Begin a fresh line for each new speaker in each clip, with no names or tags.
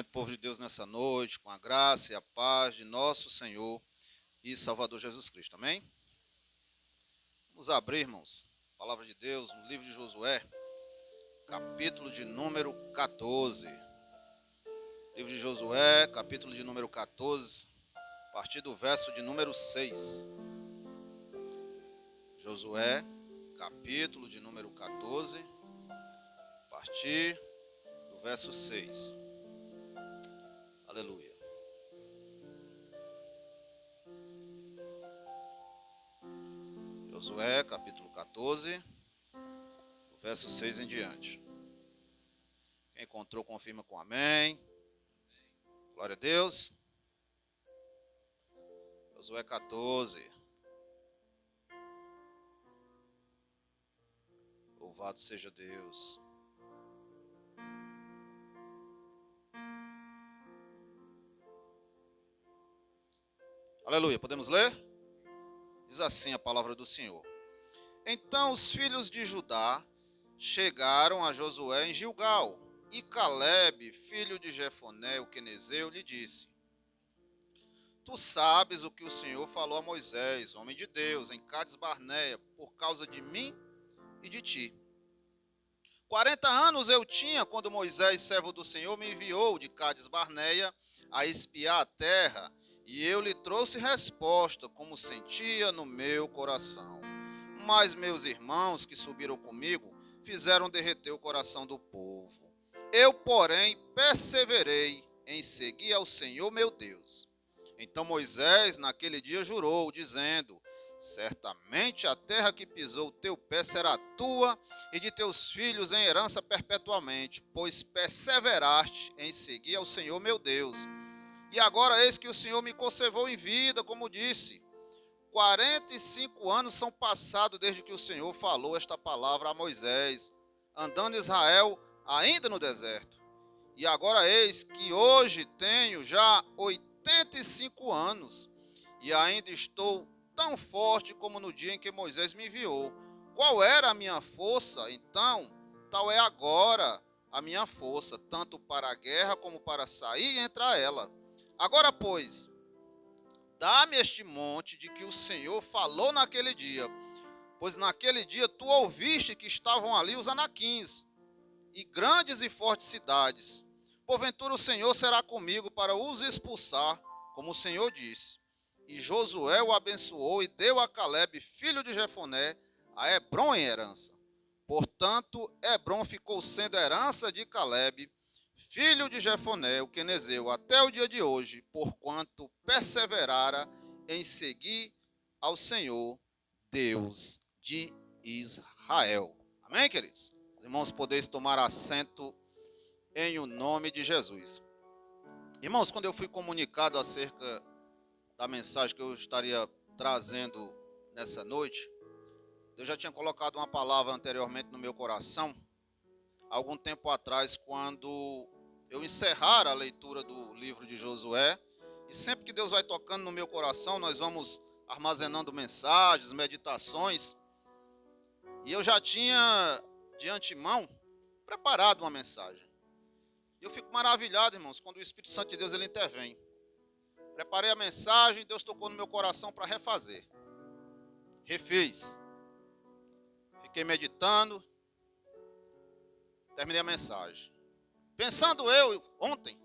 Povo de Deus nessa noite, com a graça e a paz de nosso Senhor e Salvador Jesus Cristo, amém? Vamos abrir, irmãos, a palavra de Deus no livro de Josué, capítulo de número 14. Livro de Josué, capítulo de número 14, a partir do verso de número 6. Josué, capítulo de número 14, a partir do verso 6. Aleluia. Josué, capítulo 14, verso 6 em diante. Quem encontrou, confirma com amém. Glória a Deus. Josué 14. Louvado seja Deus. Aleluia. Podemos ler? Diz assim a palavra do Senhor. Então os filhos de Judá chegaram a Josué em Gilgal, e Calebe, filho de Jefoné, o quenezeu, lhe disse: Tu sabes o que o Senhor falou a Moisés, homem de Deus, em Cades Barneia, por causa de mim e de ti. 40 anos eu tinha quando Moisés, servo do Senhor, me enviou de Cades Barneia a espiar a terra, e eu lhe trouxe resposta, como sentia no meu coração. Mas meus irmãos que subiram comigo fizeram derreter o coração do povo. Eu, porém, perseverei em seguir ao Senhor meu Deus. Então Moisés naquele dia jurou, dizendo: Certamente a terra que pisou o teu pé será tua e de teus filhos em herança perpetuamente, pois perseveraste em seguir ao Senhor meu Deus. E agora eis que o Senhor me conservou em vida, como disse. 45 anos são passados desde que o Senhor falou esta palavra a Moisés, andando Israel ainda no deserto. E agora eis que hoje tenho já 85 anos e ainda estou tão forte como no dia em que Moisés me enviou. Qual era a minha força? Então, tal é agora a minha força, tanto para a guerra como para sair e entrar ela. Agora, pois, dá-me este monte de que o Senhor falou naquele dia, pois naquele dia tu ouviste que estavam ali os anaquins, e grandes e fortes cidades. Porventura o Senhor será comigo para os expulsar, como o Senhor disse. E Josué o abençoou e deu a Calebe, filho de Jefoné, a Hebrom em herança. Portanto, Hebrom ficou sendo herança de Calebe, filho de Jefoné, o quenezeu, até o dia de hoje, porquanto perseverara em seguir ao Senhor, Deus de Israel. Amém, queridos? Os irmãos, podeis tomar assento em o nome de Jesus. Irmãos, quando eu fui comunicado acerca da mensagem que eu estaria trazendo nessa noite, Deus já tinha colocado uma palavra anteriormente no meu coração, algum tempo atrás, quando eu encerrar a leitura do livro de Josué, e sempre que Deus vai tocando no meu coração, nós vamos armazenando mensagens, meditações, e eu já tinha de antemão preparado uma mensagem. Eu fico maravilhado, irmãos, quando o Espírito Santo de Deus ele intervém. Preparei a mensagem, Deus tocou no meu coração para refazer. Refiz. Fiquei meditando, terminei a mensagem. Pensando eu ontem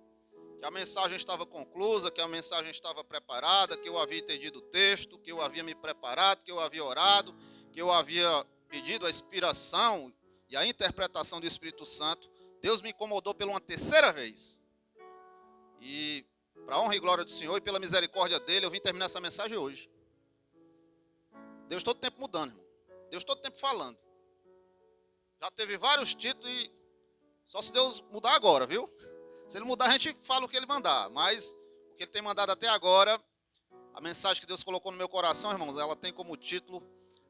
que a mensagem estava conclusa, que a mensagem estava preparada, que eu havia entendido o texto, que eu havia me preparado, que eu havia orado, que eu havia pedido a inspiração e a interpretação do Espírito Santo, Deus me incomodou pela uma terceira vez. E para a honra e glória do Senhor e pela misericórdia dele, eu vim terminar essa mensagem hoje. Deus todo tempo mudando, irmão. Deus todo tempo falando. Já teve vários títulos e só se Deus mudar agora, viu? Se ele mudar, a gente fala o que ele mandar. Mas o que ele tem mandado até agora, a mensagem que Deus colocou no meu coração, irmãos, ela tem como título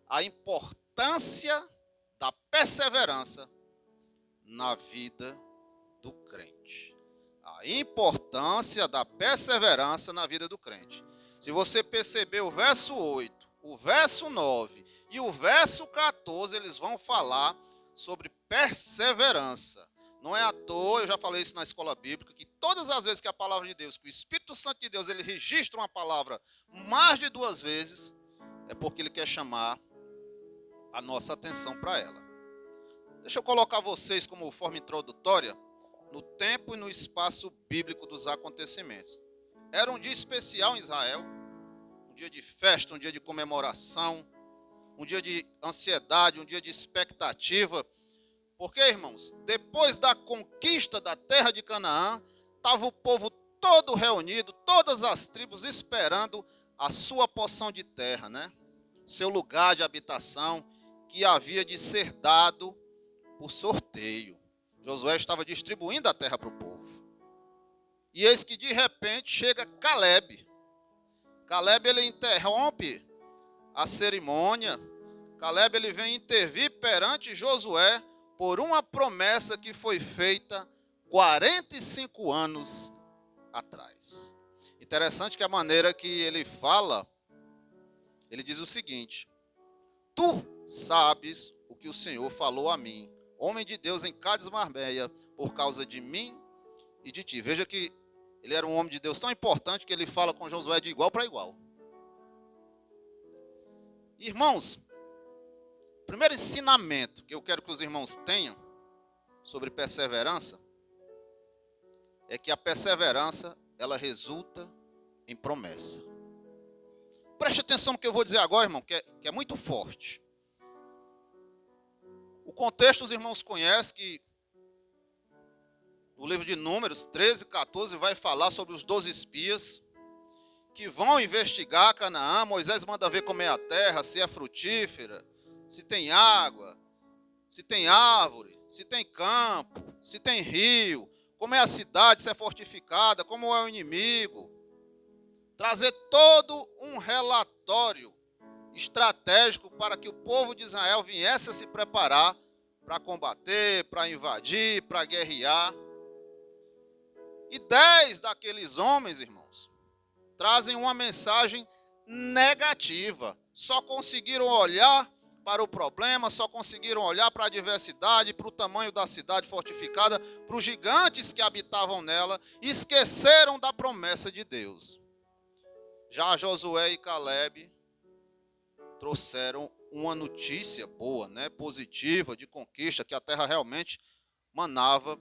a importância da perseverança na vida do crente. A importância da perseverança na vida do crente. Se você perceber o verso 8, o verso 9 e o verso 14, eles vão falar sobre perseverança. Não é à toa, eu já falei isso na escola bíblica, que todas as vezes que a palavra de Deus, que o Espírito Santo de Deus, ele registra uma palavra mais de 2 vezes, é porque ele quer chamar a nossa atenção para ela. Deixa eu colocar vocês como forma introdutória no tempo e no espaço bíblico dos acontecimentos. Era um dia especial em Israel, um dia de festa, um dia de comemoração, um dia de ansiedade, um dia de expectativa. Porque, irmãos, depois da conquista da terra de Canaã, estava o povo todo reunido, todas as tribos esperando a sua porção de terra, né? Seu lugar de habitação, que havia de ser dado por sorteio. Josué estava distribuindo a terra para o povo. E eis que de repente chega Caleb. Caleb, ele interrompe a cerimônia. Caleb, ele vem intervir perante Josué por uma promessa que foi feita 45 anos atrás. Interessante que a maneira que ele fala, ele diz o seguinte: tu sabes o que o Senhor falou a mim, homem de Deus em Cádiz Barneia, por causa de mim e de ti. Veja que ele era um homem de Deus tão importante que ele fala com Josué de igual para igual. Irmãos, o primeiro ensinamento que eu quero que os irmãos tenham sobre perseverança é que a perseverança, ela resulta em promessa. Preste atenção no que eu vou dizer agora, irmão, que é muito forte. O contexto os irmãos conhecem, que o livro de Números 13, 14 vai falar sobre os 12 espias que vão investigar Canaã. Moisés manda ver como é a terra, se é frutífera, se tem água, se tem árvore, se tem campo, se tem rio, como é a cidade, se é fortificada, como é o inimigo. Trazer todo um relatório estratégico para que o povo de Israel viesse a se preparar para combater, para invadir, para guerrear. E 10 daqueles homens, irmãos, trazem uma mensagem negativa. Só conseguiram olhar para o problema, só conseguiram olhar para a adversidade, para o tamanho da cidade fortificada, para os gigantes que habitavam nela, e esqueceram da promessa de Deus. Já Josué e Caleb trouxeram uma notícia boa, né, positiva, de conquista, que a terra realmente manava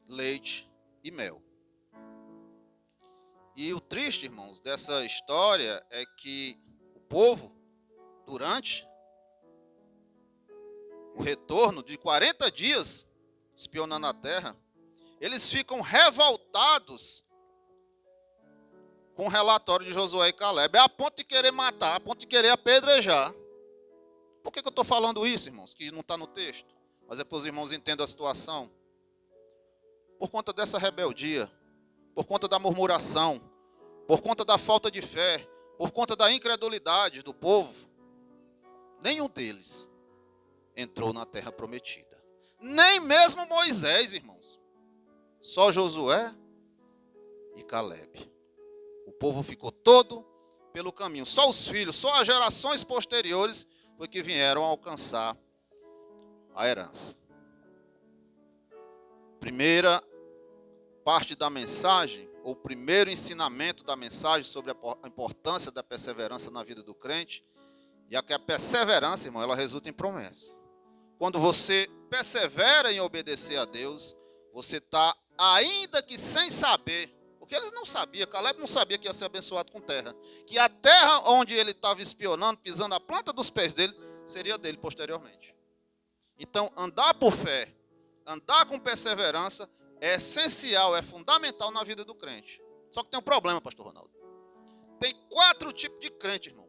leite e mel. E o triste, irmãos, dessa história é que o povo, durante o retorno de 40 dias espionando a terra, eles ficam revoltados com o relatório de Josué e Caleb, a ponto de querer matar, a ponto de querer apedrejar. Por que eu estou falando isso, irmãos? Que não está no texto, mas é para os irmãos entendam a situação. Por conta dessa rebeldia, por conta da murmuração, por conta da falta de fé, por conta da incredulidade do povo, nenhum deles entrou na terra prometida. Nem mesmo Moisés, irmãos. Só Josué e Caleb. O povo ficou todo pelo caminho. Só os filhos, só as gerações posteriores foi que vieram a alcançar a herança. Primeira parte da mensagem, ou primeiro ensinamento da mensagem sobre a importância da perseverança na vida do crente, e que a perseverança, irmão, ela resulta em promessa. Quando você persevera em obedecer a Deus, você está, ainda que sem saber, porque eles não sabiam, Caleb não sabia que ia ser abençoado com terra, que a terra onde ele estava espionando, pisando a planta dos pés dele, seria dele posteriormente. Então, andar por fé, andar com perseverança, é essencial, é fundamental na vida do crente. Só que tem um problema, pastor Ronaldo. Tem 4 tipos de crente, irmão,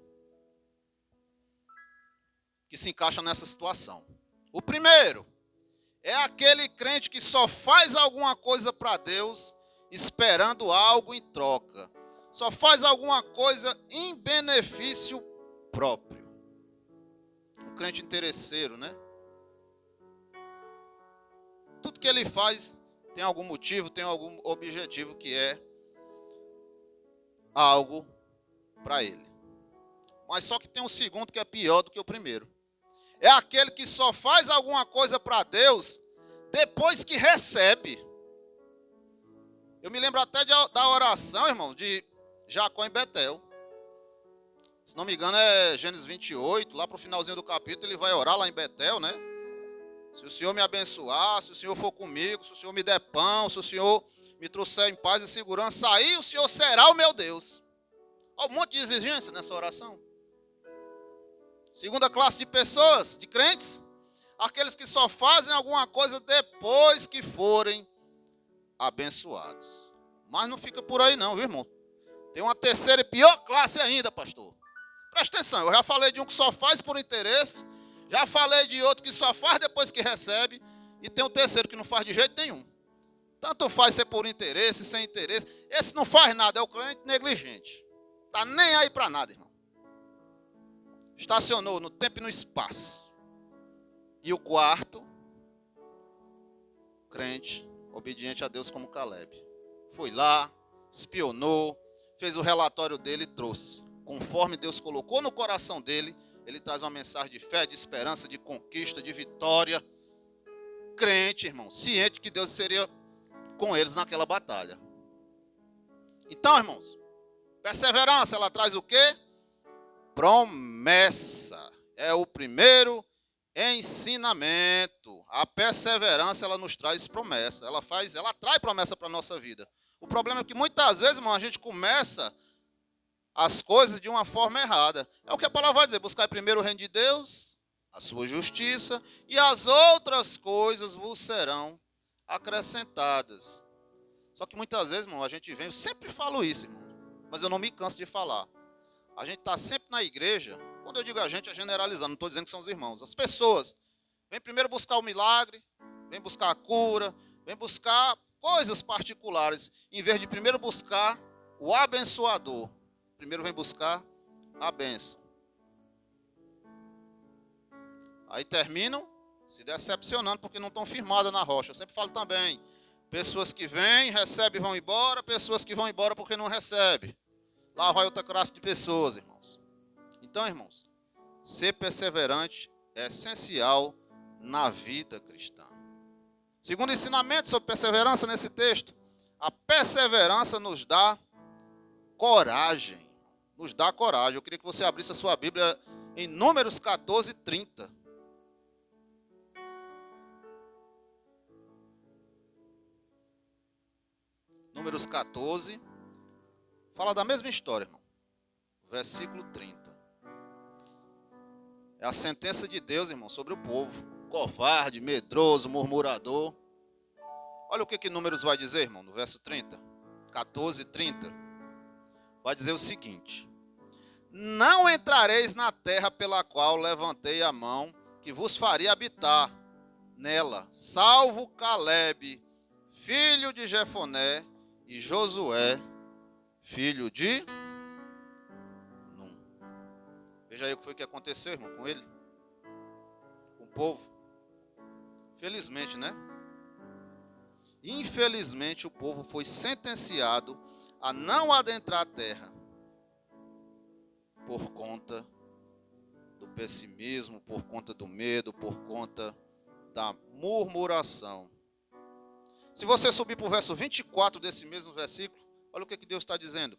que se encaixam nessa situação. O primeiro é aquele crente que só faz alguma coisa para Deus esperando algo em troca. Só faz alguma coisa em benefício próprio. Um crente interesseiro, né? Tudo que ele faz tem algum motivo, tem algum objetivo, que é algo para ele. Mas só que tem um segundo que é pior do que o primeiro. É aquele que só faz alguma coisa para Deus depois que recebe. Eu me lembro até da oração, irmão, de Jacó em Betel. Se não me engano é Gênesis 28, lá para o finalzinho do capítulo, ele vai orar lá em Betel, né? Se o Senhor me abençoar, se o Senhor for comigo, se o Senhor me der pão, se o Senhor me trouxer em paz e segurança, aí o Senhor será o meu Deus. Olha um monte de exigência nessa oração. Segunda classe de pessoas, de crentes, aqueles que só fazem alguma coisa depois que forem abençoados. Mas não fica por aí não, viu, irmão? Tem uma terceira e pior classe ainda, pastor. Presta atenção, eu já falei de um que só faz por interesse, já falei de outro que só faz depois que recebe, e tem um terceiro que não faz de jeito nenhum. Tanto faz ser por interesse, sem interesse. Esse não faz nada, é o crente negligente. Está nem aí para nada, irmão. Estacionou no tempo e no espaço. E o quarto, crente, obediente a Deus como Caleb. Foi lá, espionou, fez o relatório dele e trouxe. Conforme Deus colocou no coração dele, ele traz uma mensagem de fé, de esperança, de conquista, de vitória. Crente, irmão, ciente que Deus seria com eles naquela batalha. Então, irmãos, perseverança, ela traz o quê? Promessa. É o primeiro ensinamento. A perseverança, ela nos traz promessa. Ela traz promessa para a nossa vida. O problema é que muitas vezes, irmão, a gente começa as coisas de uma forma errada. É o que a palavra vai dizer: buscar primeiro o reino de Deus, a sua justiça, e as outras coisas vos serão acrescentadas. Só que muitas vezes, irmão, a gente vem, eu sempre falo isso, irmão, mas eu não me canso de falar. A gente está sempre na igreja. Quando eu digo a gente, é generalizando, não estou dizendo que são os irmãos. As pessoas vêm primeiro buscar o milagre, vêm buscar a cura, vêm buscar coisas particulares, em vez de primeiro buscar o abençoador. Primeiro vem buscar a bênção. Aí terminam se decepcionando porque não estão firmadas na rocha. Eu sempre falo também, pessoas que vêm, recebem e vão embora, pessoas que vão embora porque não recebem. Lá vai outra classe de pessoas, irmãos. Então, irmãos, ser perseverante é essencial na vida cristã. Segundo ensinamento sobre perseverança nesse texto, a perseverança nos dá coragem. Nos dá coragem. Eu queria que você abrisse a sua Bíblia em Números 14, 30. Números 14. Fala da mesma história, irmão. Versículo 30. É a sentença de Deus, irmão, sobre o povo. Covarde, medroso, murmurador. Olha o que Números vai dizer, irmão, no verso 30. 14, 30. Vai dizer o seguinte: não entrareis na terra pela qual levantei a mão, que vos faria habitar nela, salvo Caleb, filho de Jefoné, e Josué, filho de Num. Veja aí o que foi que aconteceu, irmão, com ele, com o povo. Felizmente, né? Infelizmente, o povo foi sentenciado a não adentrar a terra por conta do pessimismo, por conta do medo, por conta da murmuração. Se você subir para o verso 24 desse mesmo versículo, olha o que Deus está dizendo.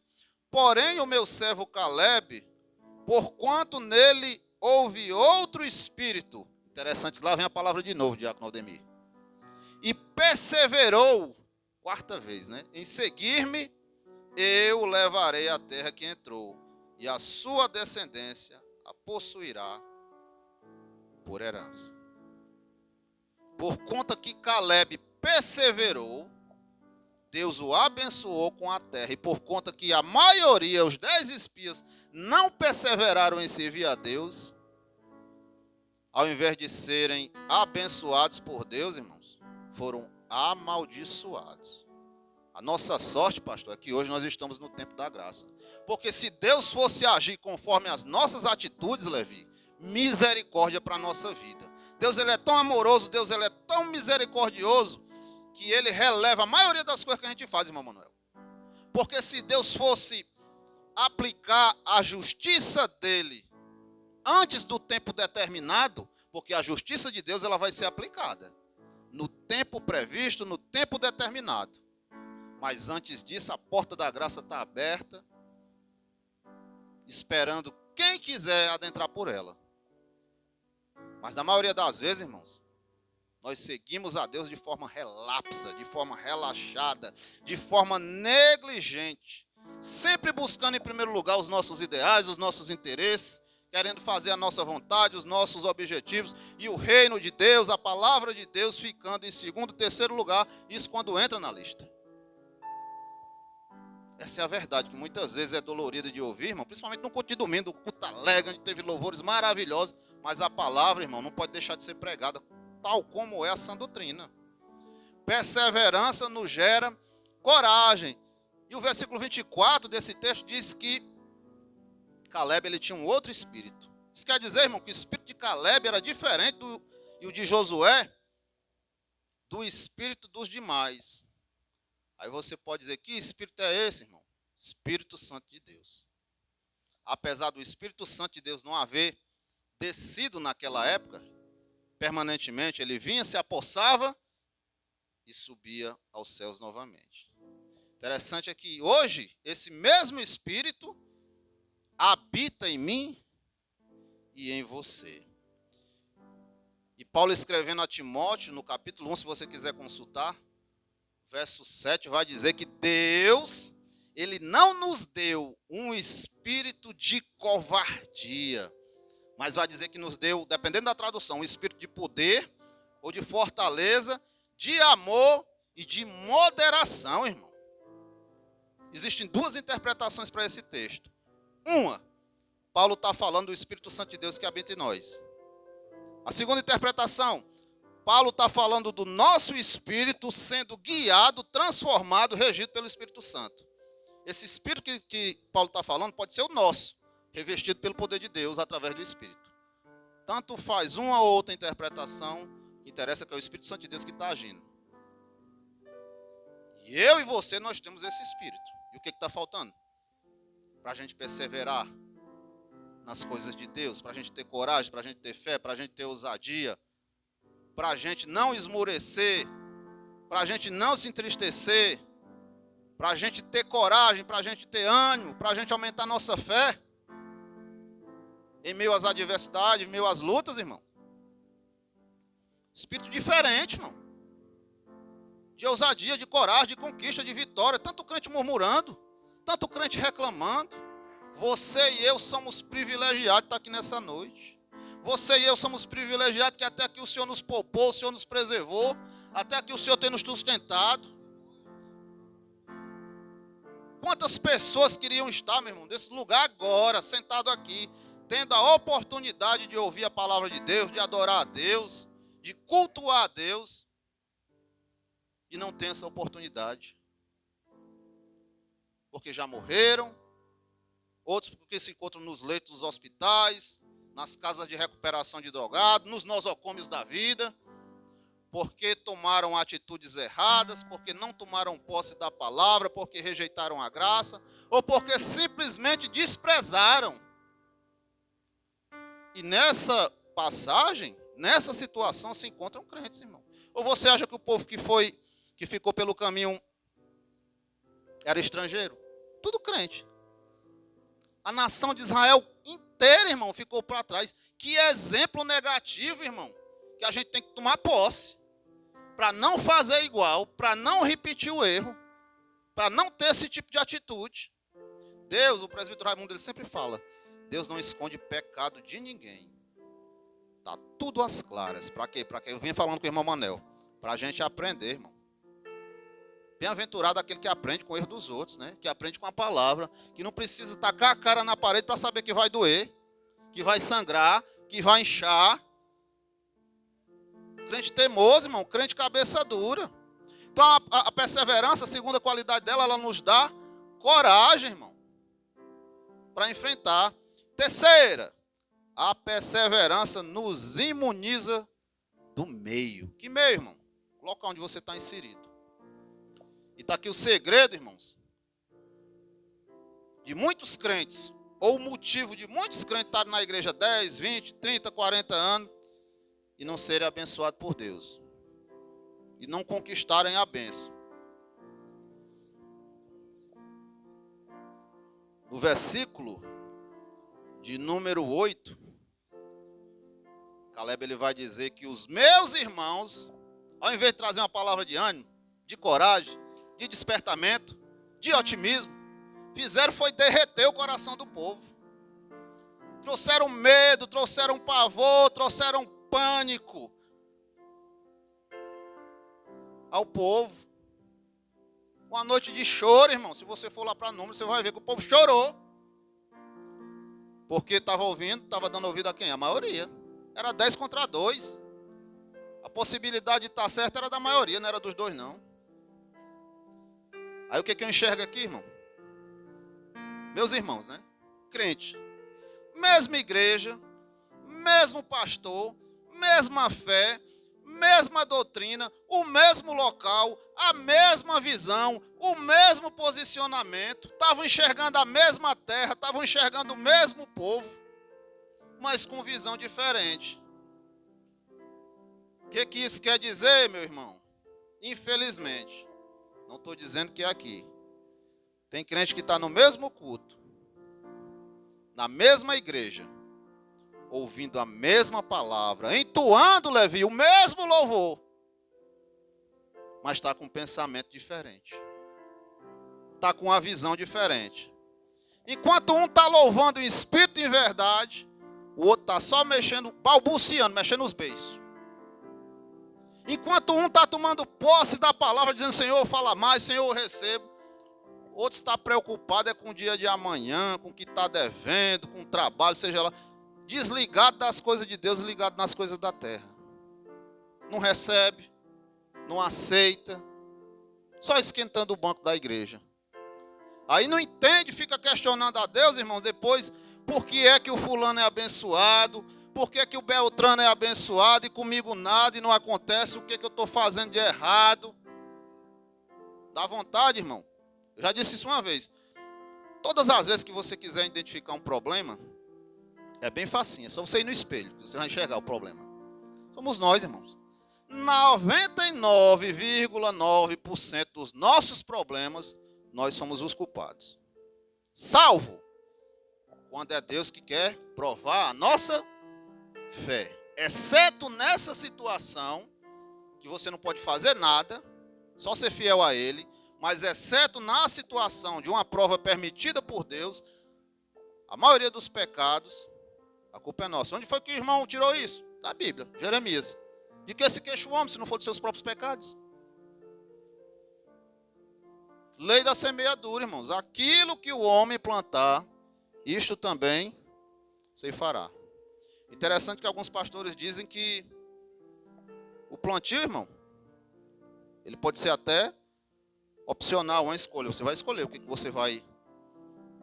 Porém, o meu servo Caleb, porquanto nele houve outro espírito. Interessante, lá vem a palavra de novo, diácono Aldemir. E perseverou, quarta vez, né? Em seguir-me, eu levarei a terra que entrou, e a sua descendência a possuirá por herança. Por conta que Caleb perseverou, Deus o abençoou com a terra. E por conta que a maioria, os 10 espias, não perseveraram em servir a Deus, ao invés de serem abençoados por Deus, irmãos, foram amaldiçoados. A nossa sorte, pastor, é que hoje nós estamos no tempo da graça. Porque se Deus fosse agir conforme as nossas atitudes, Levi, misericórdia para a nossa vida. Deus, ele é tão amoroso, Deus, ele é tão misericordioso, que ele releva a maioria das coisas que a gente faz, irmão Manuel. Porque se Deus fosse aplicar a justiça dele antes do tempo determinado, porque a justiça de Deus ela vai ser aplicada. no tempo previsto, no tempo determinado. Mas antes disso, a porta da graça está aberta, esperando quem quiser adentrar por ela. Mas na maioria das vezes, irmãos, nós seguimos a Deus de forma relapsa, de forma relaxada, de forma negligente, sempre buscando em primeiro lugar os nossos ideais, os nossos interesses, querendo fazer a nossa vontade, os nossos objetivos, e o reino de Deus, a palavra de Deus ficando em segundo, terceiro lugar, isso quando entra na lista. Essa é a verdade, que muitas vezes é dolorida de ouvir, irmão, principalmente no culto de domingo, no culto alegre, onde teve louvores maravilhosos, mas a palavra, irmão, não pode deixar de ser pregada, tal como é a sã doutrina. Perseverança nos gera coragem. E o versículo 24 desse texto diz que Caleb ele tinha um outro espírito. Isso quer dizer, irmão, que o espírito de Caleb era diferente e o de Josué do espírito dos demais. Aí você pode dizer, que espírito é esse, irmão? Espírito Santo de Deus. Apesar do Espírito Santo de Deus não haver descido naquela época, permanentemente, ele vinha, se apossava e subia aos céus novamente. Interessante é que hoje, esse mesmo Espírito habita em mim e em você. E Paulo escrevendo a Timóteo, no capítulo 1, se você quiser consultar, verso 7, vai dizer que Deus, ele não nos deu um espírito de covardia, mas vai dizer que nos deu, dependendo da tradução, um espírito de poder ou de fortaleza, de amor e de moderação, irmão. Existem duas interpretações para esse texto. Uma, Paulo está falando do Espírito Santo de Deus que habita em nós. A segunda interpretação, Paulo está falando do nosso espírito sendo guiado, transformado, regido pelo Espírito Santo. Esse espírito que Paulo está falando pode ser o nosso, revestido pelo poder de Deus através do Espírito. Tanto faz uma ou outra interpretação, que interessa que é o Espírito Santo de Deus que está agindo. E eu e você, nós temos esse Espírito. E o que está faltando? Para a gente perseverar nas coisas de Deus, para a gente ter coragem, para a gente ter fé, para a gente ter ousadia, para a gente não esmorecer, para a gente não se entristecer, para a gente ter coragem, para a gente ter ânimo, para a gente aumentar nossa fé, em meio às adversidades, em meio às lutas, irmão. Espírito diferente, irmão. De ousadia, de coragem, de conquista, de vitória. Tanto crente murmurando, tanto crente reclamando. Você e eu somos privilegiados de estar aqui nessa noite. Você e eu somos privilegiados que até aqui o Senhor nos poupou, o Senhor nos preservou, até aqui o Senhor tem nos sustentado. Quantas pessoas queriam estar, meu irmão, nesse lugar agora, sentado aqui, tendo a oportunidade de ouvir a palavra de Deus, de adorar a Deus, de cultuar a Deus, e não tem essa oportunidade. Porque já morreram, outros porque se encontram nos leitos dos hospitais, nas casas de recuperação de drogados, nos nosocômios da vida, porque tomaram atitudes erradas, porque não tomaram posse da palavra, porque rejeitaram a graça, ou porque simplesmente desprezaram. E nessa passagem, nessa situação, se encontram crentes, irmão. Ou você acha que o povo que ficou pelo caminho era estrangeiro? Tudo crente. A nação de Israel inteira, irmão, ficou para trás. Que exemplo negativo, irmão, que a gente tem que tomar posse, para não fazer igual, para não repetir o erro, para não ter esse tipo de atitude. Deus, o presbítero Raimundo, ele sempre fala, Deus não esconde pecado de ninguém. Está tudo às claras. Para quê? Para quê? Eu vim falando com o irmão Manel. Para a gente aprender, irmão. Bem-aventurado aquele que aprende com o erro dos outros, né? Que aprende com a palavra, que não precisa tacar a cara na parede para saber que vai doer, que vai sangrar, que vai inchar. Crente teimoso, irmão, crente cabeça dura. Então a perseverança, a segunda qualidade dela, ela nos dá coragem, irmão, para enfrentar. Terceira, a perseverança nos imuniza do meio. Que meio, irmão? O local onde você está inserido. E está aqui o segredo, irmãos, de muitos crentes, ou o motivo de muitos crentes estarem na igreja 10, 20, 30, 40 anos e não serem abençoados por Deus. e não conquistarem a bênção. No versículo de número 8, Caleb ele vai dizer que os meus irmãos, ao invés de trazer uma palavra de ânimo, de coragem, de despertamento, de otimismo, fizeram foi derreter o coração do povo. Trouxeram medo, trouxeram pavor, trouxeram pânico ao povo. Uma noite de choro, irmão. Se você for lá para Números, você vai ver que o povo chorou. Porque estava ouvindo, estava dando ouvido a quem? A maioria. Era 10 contra 2. A possibilidade de estar certo era da maioria, não era dos dois, não. Aí o que eu enxergo aqui, irmão? Meus irmãos, né? Crente. Mesma igreja, mesmo pastor, mesma fé, mesma doutrina, o mesmo local, a mesma visão, o mesmo posicionamento, estavam enxergando a mesma terra, estavam enxergando o mesmo povo, mas com visão diferente. O que isso quer dizer, meu irmão? Infelizmente, não estou dizendo que é aqui. Tem crente que está no mesmo culto, na mesma igreja, ouvindo a mesma palavra, entoando, Levi, o mesmo louvor, mas está com um pensamento diferente, está com uma visão diferente. Enquanto um está louvando em espírito e em verdade, o outro está só mexendo, balbuciando, mexendo os beiços. Enquanto um está tomando posse da palavra, dizendo, Senhor, fala mais, Senhor, eu recebo. Outro está preocupado com o dia de amanhã, com o que está devendo, com o trabalho, seja lá. Desligado das coisas de Deus, ligado nas coisas da terra. Não recebe, não aceita, só esquentando o banco da igreja. Aí não entende, fica questionando a Deus, irmãos, depois, por que é que o fulano é abençoado, por que é que o Beltrano é abençoado e comigo nada e não acontece, o que é que eu estou fazendo de errado. Dá vontade, irmão. Eu já disse isso uma vez. Todas as vezes que você quiser identificar um problema, é bem facinho, é só você ir no espelho, que você vai enxergar o problema. Somos nós, irmãos. 99,9% dos nossos problemas, nós somos os culpados. Salvo quando é Deus que quer provar a nossa fé. Exceto nessa situação, que você não pode fazer nada, só ser fiel a Ele, mas exceto na situação de uma prova permitida por Deus, a maioria dos pecados, a culpa é nossa. Onde foi que o irmão tirou isso? Da Bíblia, Jeremias. De que se queixa o homem, se não for dos seus próprios pecados? Lei da semeadura, irmãos. Aquilo que o homem plantar, isto também se fará. Interessante que alguns pastores dizem que o plantio, irmão, ele pode ser até opcional, uma escolha. Você vai escolher o que você vai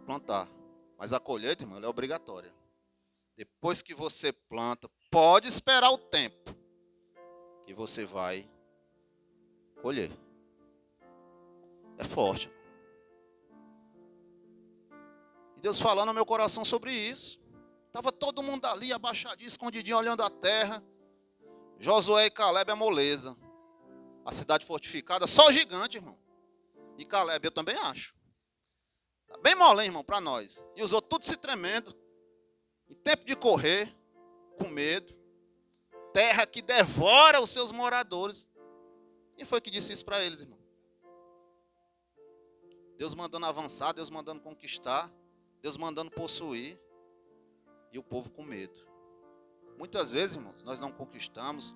plantar. Mas a colheita, irmão, ela é obrigatória. Depois que você planta, pode esperar o tempo que você vai colher. É forte. E Deus falando no meu coração sobre isso. Estava todo mundo ali, abaixadinho, escondidinho, olhando a terra. Josué e Caleb é moleza. A cidade fortificada, só gigante, irmão. E Caleb, eu também acho. Está bem mole, irmão, para nós. E os outros tudo se tremendo. Em tempo de correr, com medo. Terra que devora os seus moradores. Quem foi que disse isso para eles, irmão? Deus mandando avançar, Deus mandando conquistar, Deus mandando possuir. E o povo com medo. Muitas vezes, irmãos, nós não conquistamos.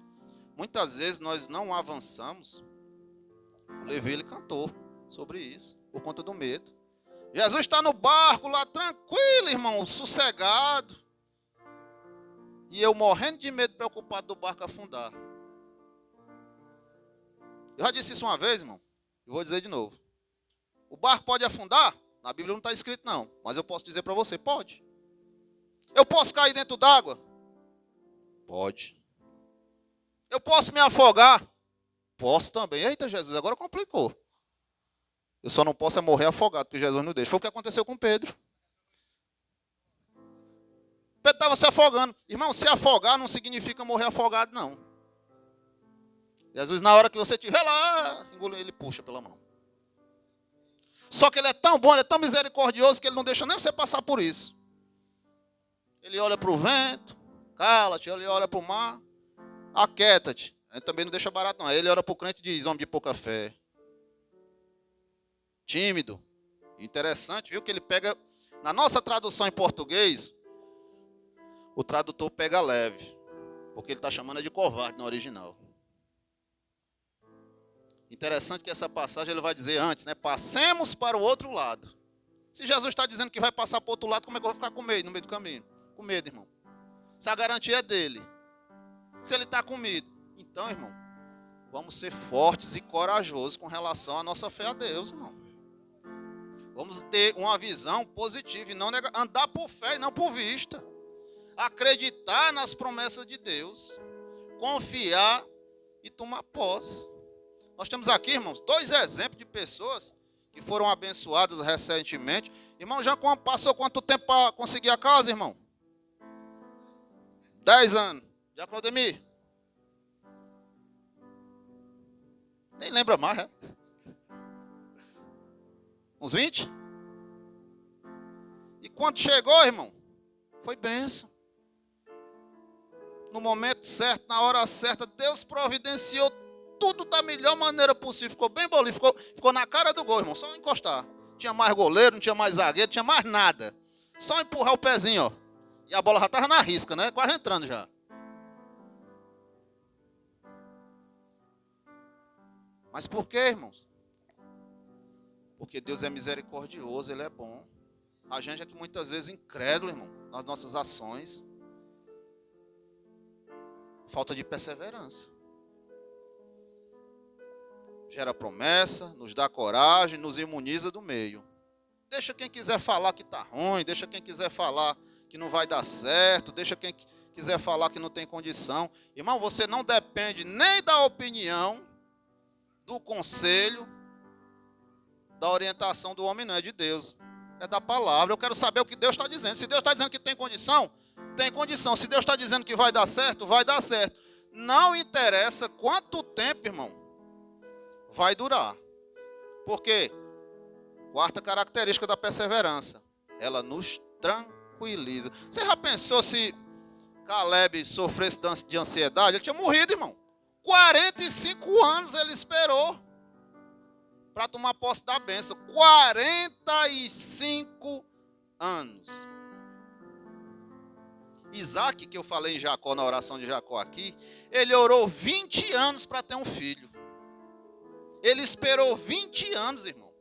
Muitas vezes nós não avançamos. O Levi, ele cantou sobre isso, por conta do medo. Jesus está no barco lá, tranquilo, irmão, sossegado. E eu morrendo de medo, preocupado do barco afundar. Eu já disse isso uma vez, irmão, e vou dizer de novo. O barco pode afundar? Na Bíblia não está escrito não, mas eu posso dizer para você, pode. Eu posso cair dentro d'água? Pode. Eu posso me afogar? Posso também. Eita, Jesus, agora complicou. Eu só não posso é morrer afogado, porque Jesus não deixa. Foi o que aconteceu com Pedro. Pedro estava se afogando. Irmão, se afogar não significa morrer afogado, não. Jesus, na hora que você estiver lá, ele puxa pela mão. Só que ele é tão bom, ele é tão misericordioso que ele não deixa nem você passar por isso. Ele olha para o vento, cala-te, ele olha para o mar, aquieta-te. Ele também não deixa barato não. Aí ele olha para o crente e diz, homem de pouca fé. Tímido. Interessante, viu, que ele pega, na nossa tradução em português, o tradutor pega leve, porque ele está chamando de covarde no original. Interessante que essa passagem ele vai dizer antes, né? Passemos para o outro lado. Se Jesus está dizendo que vai passar para o outro lado, como é que eu vou ficar com medo no meio do caminho? Com medo, irmão. Se a garantia é dele. Se ele está com medo. Então, irmão, vamos ser fortes e corajosos com relação à nossa fé a Deus, irmão. Vamos ter uma visão positiva e não andar por fé e não por vista. Acreditar nas promessas de Deus. Confiar e tomar posse. Nós temos aqui, irmãos, 2 exemplos de pessoas que foram abençoadas recentemente. Irmão, já passou quanto tempo para conseguir a casa, irmão? 10 anos. Já, Claudemir? Nem lembra mais, é? Uns 20? E quando chegou, irmão, foi bênção. No momento certo, na hora certa, Deus providenciou tudo da melhor maneira possível. Ficou bem bolinho, ficou na cara do gol, irmão. Só encostar. Não tinha mais goleiro, não tinha mais zagueiro, não tinha mais nada. Só empurrar o pezinho, ó. E a bola já estava na risca, né? Quase entrando já. Mas por quê, irmãos? Porque Deus é misericordioso, Ele é bom. A gente é que muitas vezes incrédulo, irmão, nas nossas ações. Falta de perseverança. Gera promessa, nos dá coragem, nos imuniza do meio. Deixa quem quiser falar que está ruim, deixa quem quiser falar que não vai dar certo, deixa quem quiser falar que não tem condição. Irmão, você não depende nem da opinião, do conselho, da orientação do homem, não é de Deus. É da palavra. Eu quero saber o que Deus está dizendo. Se Deus está dizendo que tem condição, tem condição. Se Deus está dizendo que vai dar certo, vai dar certo. Não interessa quanto tempo, irmão, vai durar. Por quê? Quarta característica da perseverança. Ela nos tranquiliza. Você já pensou se Caleb sofresse de ansiedade? Ele tinha morrido, irmão. 45 anos ele esperou para tomar posse da bênção. 45 anos. Isaac, que eu falei em Jacó, na oração de Jacó aqui, ele orou 20 anos para ter um filho. Ele esperou 20 anos, irmão.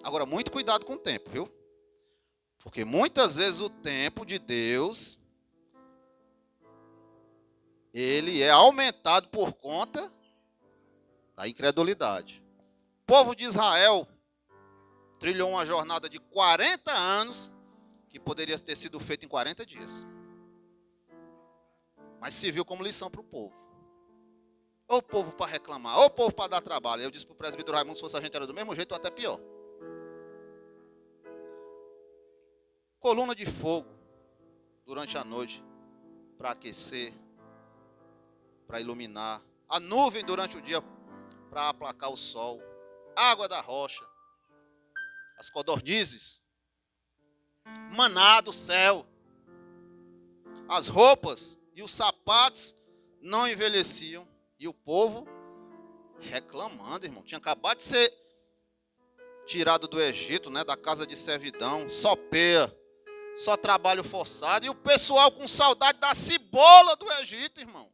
Agora, muito cuidado com o tempo, viu? Porque muitas vezes o tempo de Deus, ele é aumentado por conta da incredulidade. O povo de Israel trilhou uma jornada de 40 anos, que poderia ter sido feita em 40 dias. Mas serviu como lição para o povo. Ou o povo para reclamar, ou o povo para dar trabalho. Eu disse para o presbítero Raimundo, se fosse a gente era do mesmo jeito ou até pior. Coluna de fogo durante a noite para aquecer, para iluminar. A nuvem durante o dia para aplacar o sol. Água da rocha. As codornizes. Maná do céu. As roupas e os sapatos não envelheciam. E o povo reclamando, irmão. Tinha acabado de ser tirado do Egito, né, da casa de servidão. Só peia, só trabalho forçado. E o pessoal com saudade da cebola do Egito, irmão.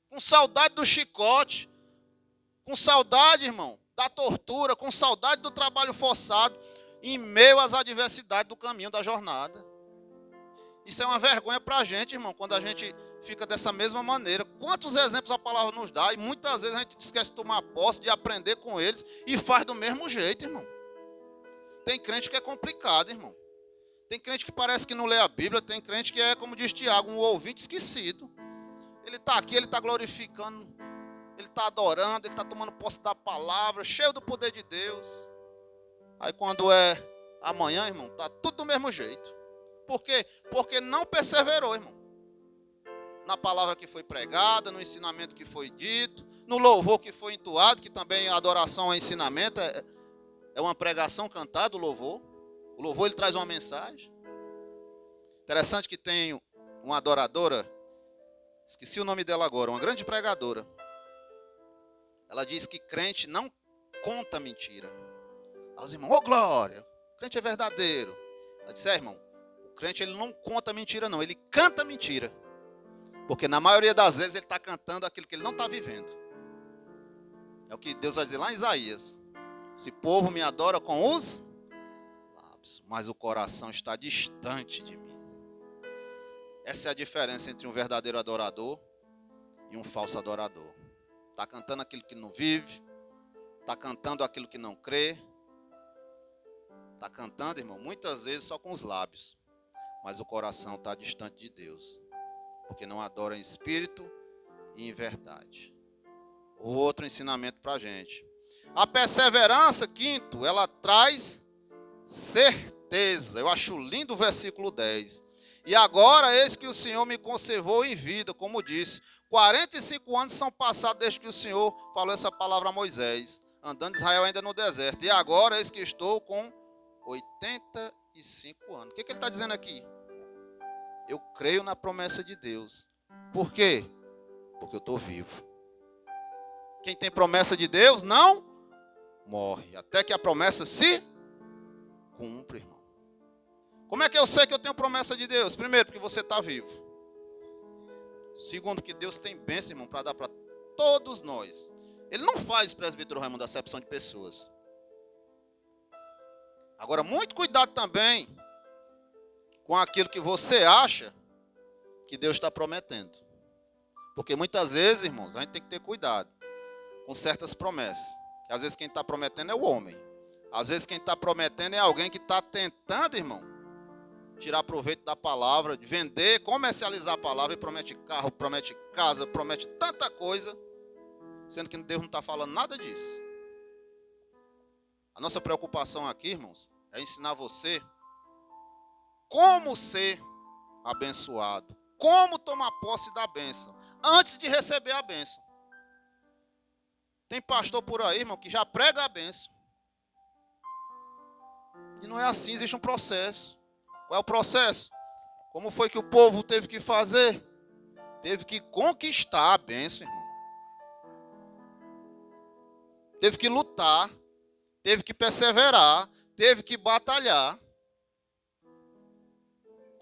Com saudade do chicote. Com saudade, irmão, da tortura. Com saudade do trabalho forçado. Em meio às adversidades do caminho da jornada. Isso é uma vergonha para a gente, irmão, quando a gente fica dessa mesma maneira. Quantos exemplos a palavra nos dá, e muitas vezes a gente esquece de tomar posse, de aprender com eles, e faz do mesmo jeito, irmão. Tem crente que é complicado, irmão. Tem crente que parece que não lê a Bíblia, tem crente que é, como diz Tiago, um ouvinte esquecido. Ele está aqui, ele está glorificando, ele está adorando, ele está tomando posse da palavra, cheio do poder de Deus. Aí quando é amanhã, irmão, está tudo do mesmo jeito. Por quê? Porque não perseverou, irmão. na palavra que foi pregada, no ensinamento que foi dito, no louvor que foi entoado, que também a adoração é ensinamento, é uma pregação cantada, o louvor. O louvor ele traz uma mensagem. Interessante que tem uma adoradora, esqueci o nome dela agora, uma grande pregadora. Ela diz que crente não conta mentira. Os irmãos, ô glória, o crente é verdadeiro. Ela disse, irmão, o crente ele não conta mentira não, ele canta mentira. Porque na maioria das vezes ele está cantando aquilo que ele não está vivendo. É o que Deus vai dizer lá em Isaías. Esse povo me adora com os lábios, mas o coração está distante de mim. Essa é a diferença entre um verdadeiro adorador e um falso adorador. Está cantando aquilo que não vive, está cantando aquilo que não crê. Está cantando, irmão, muitas vezes só com os lábios, mas o coração está distante de Deus, porque não adora em espírito e em verdade. Outro ensinamento para a gente. A perseverança, quinto, ela traz certeza. Eu acho lindo o versículo 10. E agora, eis que o Senhor me conservou em vida, como disse. 45 anos são passados desde que o Senhor falou essa palavra a Moisés, andando Israel ainda no deserto. E agora, eis que estou com 85 anos. O que ele está dizendo aqui? Eu creio na promessa de Deus. Por quê? Porque eu estou vivo. Quem tem promessa de Deus não morre, até que a promessa se cumpra, irmão. Como é que eu sei que eu tenho promessa de Deus? Primeiro, porque você está vivo. Segundo, que Deus tem bênção, irmão, para dar para todos nós. Ele não faz, presbítero Raimundo, acepção de pessoas. Agora, muito cuidado também com aquilo que você acha que Deus está prometendo. Porque muitas vezes, irmãos, a gente tem que ter cuidado com certas promessas. Que às vezes quem está prometendo é o homem. Às vezes quem está prometendo é alguém que está tentando, irmão, tirar proveito da palavra, de vender, comercializar a palavra e promete carro, promete casa, promete tanta coisa, sendo que Deus não está falando nada disso. A nossa preocupação aqui, irmãos, é ensinar você como ser abençoado, como tomar posse da bênção, antes de receber a bênção. Tem pastor por aí, irmão, que já prega a bênção. E não é assim, existe um processo. Qual é o processo? Como foi que o povo teve que fazer? Teve que conquistar a bênção, irmão. Teve que lutar, teve que perseverar, teve que batalhar.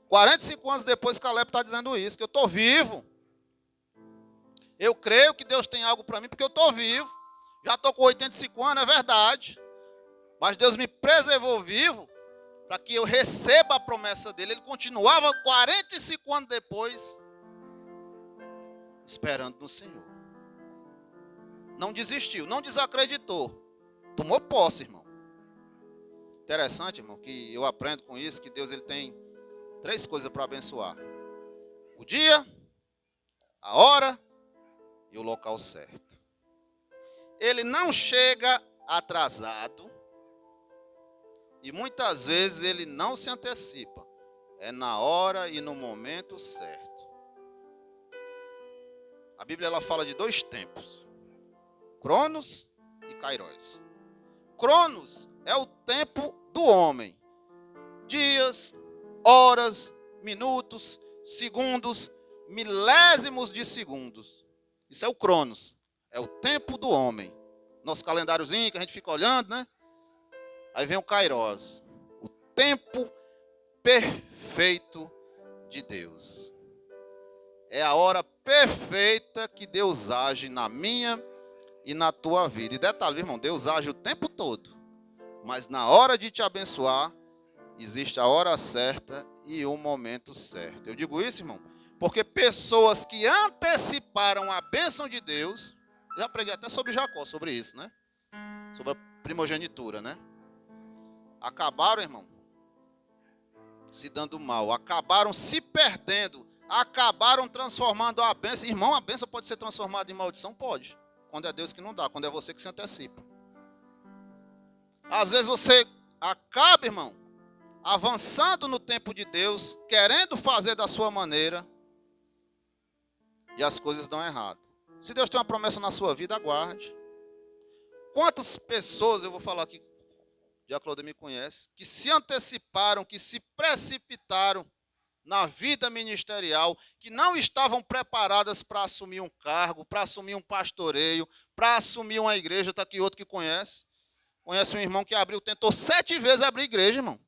45 anos depois, Caleb está dizendo isso, que eu estou vivo. Eu creio que Deus tem algo para mim, porque eu estou vivo. Já estou com 85 anos, é verdade. Mas Deus me preservou vivo para que eu receba a promessa dele. Ele continuava 45 anos depois esperando no Senhor. Não desistiu, não desacreditou. Tomou posse, irmão. Interessante, irmão, que eu aprendo com isso, que Deus ele tem 3 coisas para abençoar. O dia, a hora e o local certo. Ele não chega atrasado e muitas vezes ele não se antecipa. É na hora e no momento certo. A Bíblia ela fala de 2 tempos: Cronos e Kairos. Cronos é o tempo do homem. Dias, horas, minutos, segundos, milésimos de segundos. Isso é o Cronos. É o tempo do homem. Nosso calendáriozinho que a gente fica olhando, né? Aí vem o Kairos. O tempo perfeito de Deus. É a hora perfeita que Deus age na minha e na tua vida. E detalhe, irmão, Deus age o tempo todo. Mas na hora de te abençoar, existe a hora certa e o momento certo. Eu digo isso, irmão, porque pessoas que anteciparam a bênção de Deus, já preguei até sobre Jacó, sobre isso, né? Sobre a primogenitura, né? Acabaram, irmão, se dando mal, acabaram se perdendo, acabaram transformando a bênção. Irmão, a bênção pode ser transformada em maldição? Pode. Quando é Deus que não dá, quando é você que se antecipa. Às vezes você acaba, irmão, avançando no tempo de Deus, querendo fazer da sua maneira, e as coisas dão errado. Se Deus tem uma promessa na sua vida, aguarde. Quantas pessoas, eu vou falar aqui, já Claudio me conhece, que se anteciparam, que se precipitaram na vida ministerial, que não estavam preparadas para assumir um cargo, para assumir um pastoreio, para assumir uma igreja. Está aqui outro que conhece. Conhece um irmão que tentou 7 vezes abrir igreja, irmão.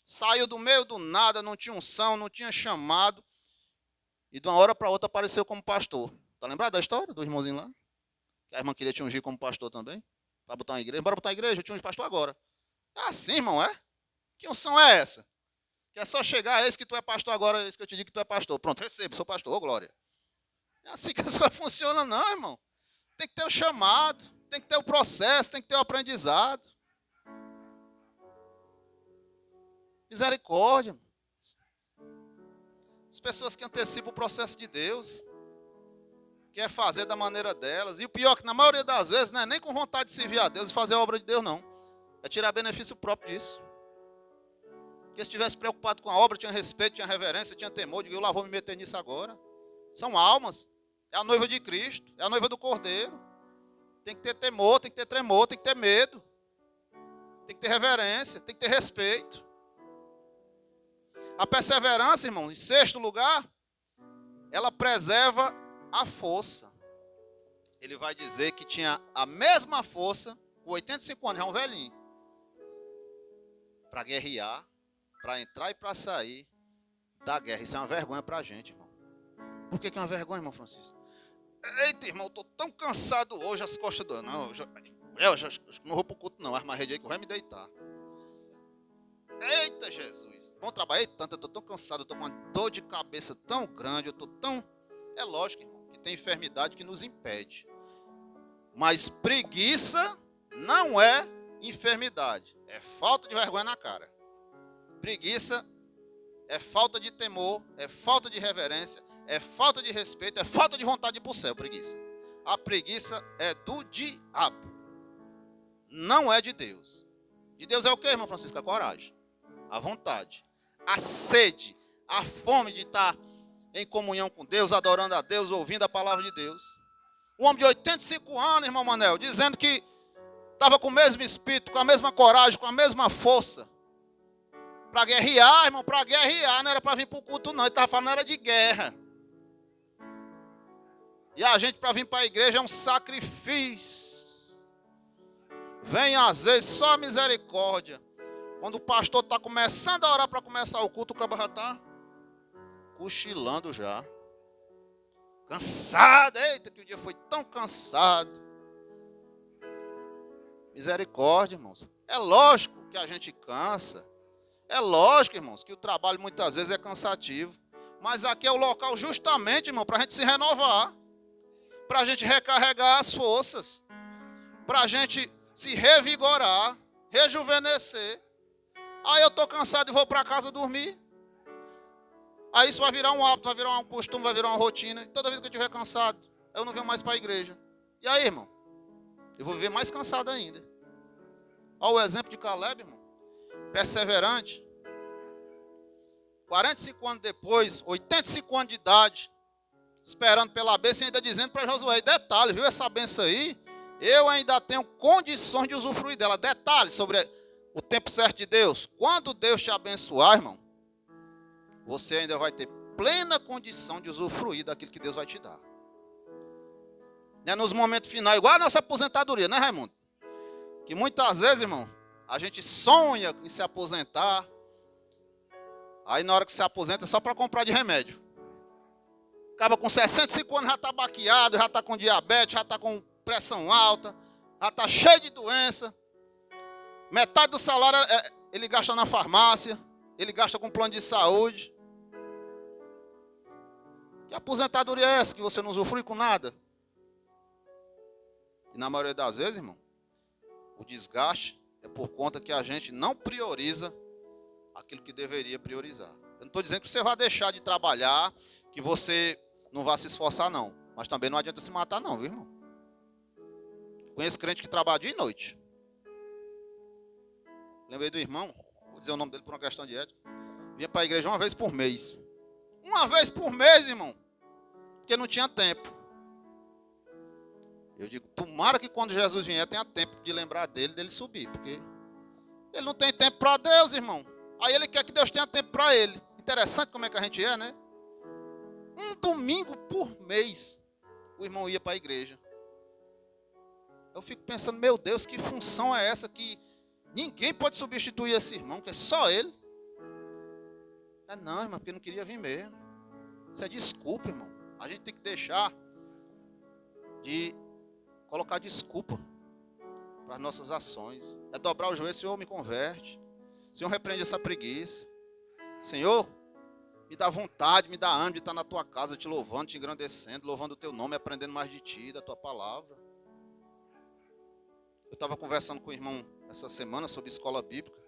Saiu do meio do nada, não tinha unção, não tinha chamado. E de uma hora para outra apareceu como pastor. Está lembrado da história do irmãozinho lá? Que a irmã queria te ungir como pastor também. Para botar uma igreja. Bora botar uma igreja, eu te unjo pastor agora. É assim, irmão, é? Que unção é essa? Que é só chegar, eis que tu é pastor agora, eis que eu te digo que tu é pastor. Pronto, recebo, sou pastor, ô glória. É assim que as coisas funcionam, não, irmão. Tem que ter o chamado, tem que ter o processo, tem que ter o aprendizado. Misericórdia. As pessoas que antecipam o processo de Deus, quer fazer da maneira delas. E o pior é que na maioria das vezes não é nem com vontade de servir a Deus e fazer a obra de Deus, não. É tirar benefício próprio disso. Porque se estivesse preocupado com a obra, tinha respeito, tinha reverência, tinha temor, digo, eu lá vou me meter nisso agora. São almas, é a noiva de Cristo, é a noiva do Cordeiro. Tem que ter temor, tem que ter tremor, tem que ter medo. Tem que ter reverência, tem que ter respeito. A perseverança, irmão, em 6º lugar, ela preserva a força. Ele vai dizer que tinha a mesma força, com 85 anos, já um velhinho, para guerrear, para entrar e para sair da guerra. Isso é uma vergonha para a gente, irmão. Por que é uma vergonha, irmão Francisco? Eita, irmão, eu estou tão cansado hoje, as costas do... Não, eu já não vou para o culto, não. Arma a rede aí que eu vou me deitar. Eita, Jesus. Bom, trabalhei tanto, eu estou tão cansado, eu estou com uma dor de cabeça tão grande, eu estou tão... É lógico, irmão, que tem enfermidade que nos impede. Mas preguiça não é enfermidade. É falta de vergonha na cara. Preguiça é falta de temor, é falta de reverência, é falta de respeito, é falta de vontade de ir para o céu, preguiça. A preguiça é do diabo. Não é de Deus. De Deus é o que, irmão Francisco? A coragem, a vontade, a sede, a fome de estar em comunhão com Deus, adorando a Deus, ouvindo a palavra de Deus. Um homem de 85 anos, irmão Manel, dizendo que estava com o mesmo espírito, com a mesma coragem, com a mesma força. Para guerrear, irmão, para guerrear, não era para vir para o culto, não. Ele estava falando, era de guerra. E a gente, para vir para a igreja, é um sacrifício. Vem, às vezes, só misericórdia. Quando o pastor está começando a orar para começar o culto, o cabra já está cochilando já. Cansado. Eita, que o dia foi tão cansado. Misericórdia, irmãos. É lógico que a gente cansa. É lógico, irmãos, que o trabalho muitas vezes é cansativo. Mas aqui é o local justamente, irmão, para a gente se renovar. Para a gente recarregar as forças. Para a gente se revigorar, rejuvenescer. Aí eu estou cansado e vou para casa dormir. Aí isso vai virar um hábito, vai virar um costume, vai virar uma rotina. E toda vez que eu estiver cansado, eu não venho mais para a igreja. E aí, irmão? Eu vou viver mais cansado ainda. Olha o exemplo de Caleb, irmão. Perseverante. 45 anos depois, 85 anos de idade, esperando pela bênção e ainda dizendo para Josué, detalhe, viu essa bênção aí? Eu ainda tenho condições de usufruir dela. Detalhe sobre o tempo certo de Deus. Quando Deus te abençoar, irmão, você ainda vai ter plena condição de usufruir daquilo que Deus vai te dar. Não é nos momentos finais, igual a nossa aposentadoria, né, Raimundo? Que muitas vezes, irmão, a gente sonha em se aposentar. Aí na hora que se aposenta é só para comprar de remédio. Acaba com 65 anos, já está baqueado, já está com diabetes, já está com pressão alta, já está cheio de doença. Metade do salário ele gasta na farmácia, ele gasta com plano de saúde. Que aposentadoria é essa que você não usufrui com nada? E na maioria das vezes, irmão, o desgaste é por conta que a gente não prioriza aquilo que deveria priorizar. Eu não estou dizendo que você vai deixar de trabalhar, que você não vai se esforçar, não. Mas também não adianta se matar, não, viu, irmão? Conheço crente que trabalha dia e noite. Lembrei do irmão, vou dizer o nome dele por uma questão de ética. Vinha para a igreja uma vez por mês. Uma vez por mês, irmão. porque não tinha tempo. Eu digo, tomara que quando Jesus vier tenha tempo de lembrar dele subir, porque ele não tem tempo para Deus, irmão. Aí ele quer que Deus tenha tempo para ele. Interessante como é que a gente é, né? Um domingo por mês, o irmão ia para a igreja. Eu fico pensando, meu Deus, que função é essa que ninguém pode substituir esse irmão, que é só ele? Não, irmão, porque não queria vir mesmo. Isso é desculpa, irmão. A gente tem que deixar de colocar desculpa para as nossas ações. É dobrar o joelho, Senhor, me converte. Senhor, repreende essa preguiça. Senhor, me dá vontade, me dá ânimo de estar na tua casa, te louvando, te engrandecendo, louvando o teu nome, aprendendo mais de ti, da tua palavra. Eu estava conversando com o irmão essa semana sobre escola bíblica,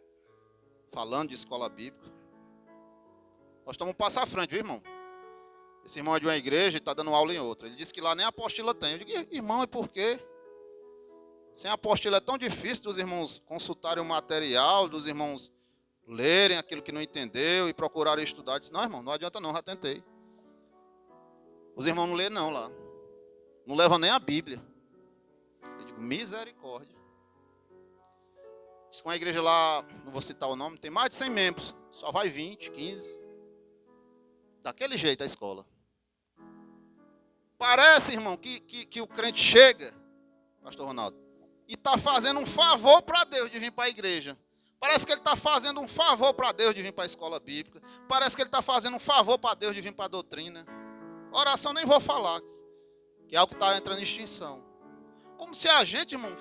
falando de escola bíblica. Nós estamos passando à frente, viu, irmão? Esse irmão é de uma igreja e está dando aula em outra. Ele disse que lá nem apostila tem. Eu digo, irmão, e por quê? Sem apostila é tão difícil dos irmãos consultarem o material, dos irmãos lerem aquilo que não entendeu e procurarem estudar. Eu disse, não, irmão, não adianta não, já tentei. Os irmãos não lêem não lá. Não levam nem a Bíblia. Eu digo, misericórdia. Diz que uma igreja lá, não vou citar o nome, tem mais de 100 membros. Só vai 20, 15. Daquele jeito a escola. Parece, irmão, que o crente chega, pastor Ronaldo, e está fazendo um favor para Deus de vir para a igreja. Parece que ele está fazendo um favor para Deus de vir para a escola bíblica. Parece que ele está fazendo um favor para Deus de vir para a doutrina. Oração nem vou falar, que é algo que está entrando em extinção. Como se a gente, irmão,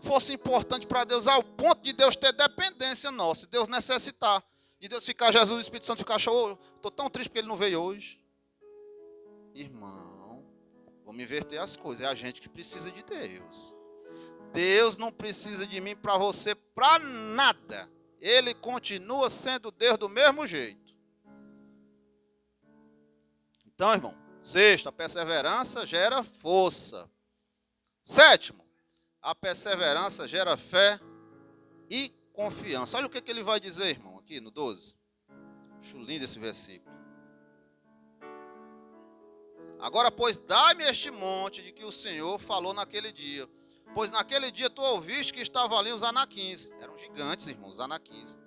fosse importante para Deus ao ponto de Deus ter dependência nossa, de Deus necessitar, de Deus ficar, Jesus e o Espírito Santo ficar show. Estou tão triste porque ele não veio hoje. Irmão, vamos inverter as coisas. É a gente que precisa de Deus. Deus não precisa de mim para você para nada. Ele continua sendo Deus do mesmo jeito. Então, irmão, sexto, a perseverança gera força. Sétimo, a perseverança gera fé e confiança. Olha o que ele vai dizer, irmão, aqui no 12. Acho lindo esse versículo. Agora, pois, dai-me este monte de que o Senhor falou naquele dia. Pois naquele dia tu ouviste que estavam ali os anaquins. Eram gigantes, irmãos, os anaquins.